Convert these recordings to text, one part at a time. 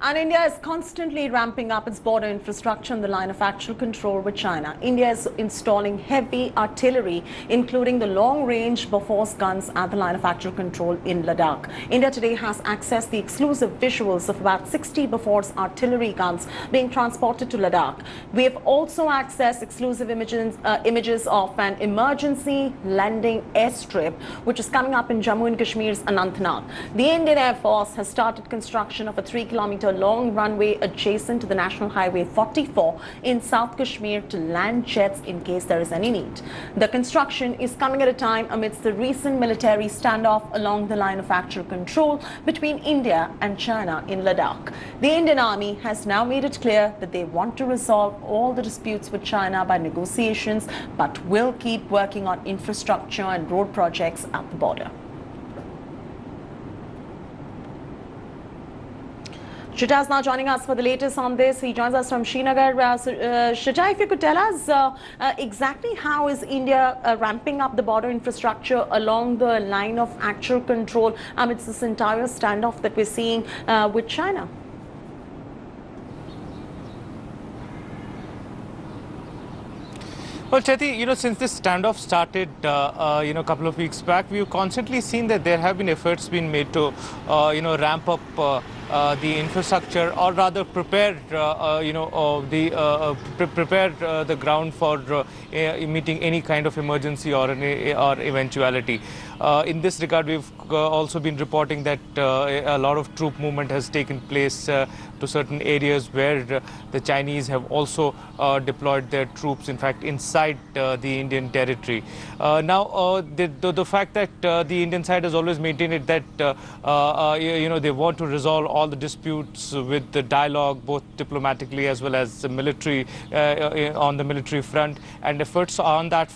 And India is constantly ramping up its border infrastructure in the line of actual control with China. India is installing heavy artillery, including the long-range Bofors guns at the line of actual control in Ladakh. India today has accessed the exclusive visuals of about 60 Bofors artillery guns being transported to Ladakh. We have also accessed exclusive images of an emergency landing airstrip, which is coming up in Jammu and Kashmir's Anantnag. The Indian Air Force has started construction of a 3-kilometer long runway adjacent to the National Highway 44 in South Kashmir to land jets in case there is any need. The construction is coming at a time amidst the recent military standoff along the line of actual control between India and China in Ladakh. The Indian Army has now made it clear that they want to resolve all the disputes with China by negotiations, but will keep working on infrastructure and road projects at the border. Shuja is now joining us for the latest on this. He joins us from Srinagar. Shuja, if you could tell us exactly how is India ramping up the border infrastructure along the line of actual control amidst this entire standoff that we're seeing with China? Well, Chetty, since this standoff started, a couple of weeks back, we've constantly seen that there have been efforts being made to, ramp up the infrastructure, or rather prepare, the ground for meeting any kind of emergency or eventuality. In this regard, we've also been reporting that a lot of troop movement has taken place to certain areas where the Chinese have also deployed their troops, in fact, inside the Indian territory. Now, the fact that the Indian side has always maintained that, they want to resolve all the disputes with the dialogue, both diplomatically as well as the military, on the military front, and efforts on that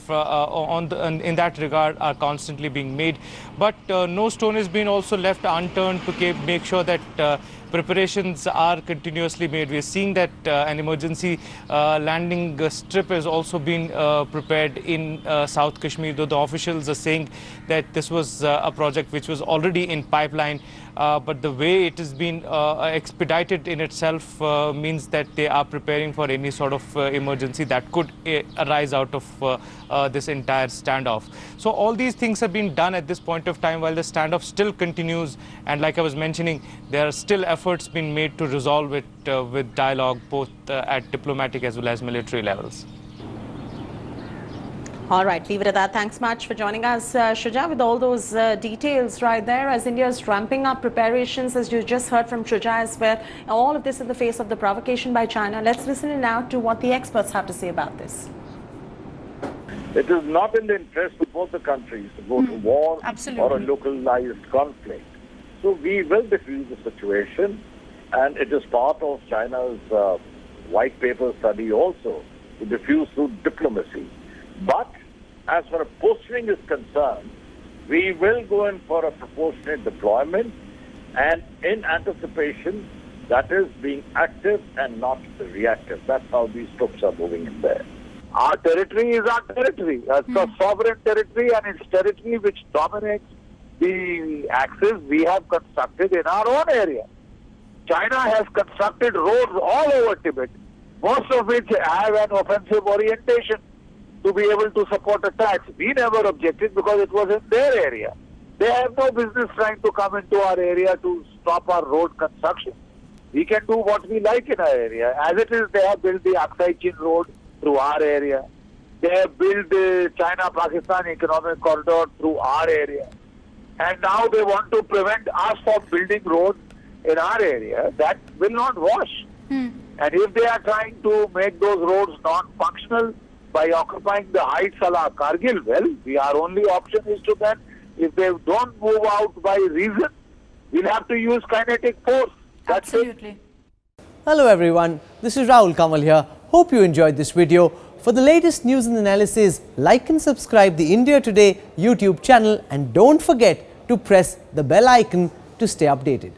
in that regard are constantly being made. But no stone has been also left unturned to make sure that preparations are continuously made. We are seeing that an emergency landing strip has also been prepared in South Kashmir, though the officials are saying that this was a project which was already in pipeline. But the way it has been expedited in itself means that they are preparing for any sort of emergency that could arise out of this entire standoff. So all these things have been done at this point of time while the standoff still continues. And like I was mentioning, there are still efforts being made to resolve it with dialogue, both at diplomatic as well as military levels. All right, leave it at that. Thanks much for joining us, Shuja, with all those details right there as India is ramping up preparations, as you just heard from Shuja as well. All of this in the face of the provocation by China. Let's listen in now to what the experts have to say about this. It is not in the interest of both the countries to go to war or a localized conflict. So we will defuse the situation, and it is part of China's white paper study also to diffuse through diplomacy. But as far as posturing is concerned, we will go in for a proportionate deployment, and in anticipation, that is being active and not reactive. That's how these troops are moving in there. Our territory is our territory. It's a sovereign territory, and it's territory which dominates the axis we have constructed in our own area. China has constructed roads all over Tibet, most of which have an offensive orientation to be able to support attacks. We never objected because it was in their area. They have no business trying to come into our area to stop our road construction. We can do what we like in our area. As it is, they have built the Aksai Chin Road through our area. They have built the China-Pakistan Economic Corridor through our area. And now they want to prevent us from building roads in our area. That will not wash. And if they are trying to make those roads non-functional by occupying the heights a la Kargil, well, our only option is to then, if they don't move out by reason, we'll have to use kinetic force. That's Absolutely. It. Hello everyone, this is Rahul Kamal here. Hope you enjoyed this video. For the latest news and analysis, like and subscribe the India Today YouTube channel, and don't forget to press the bell icon to stay updated.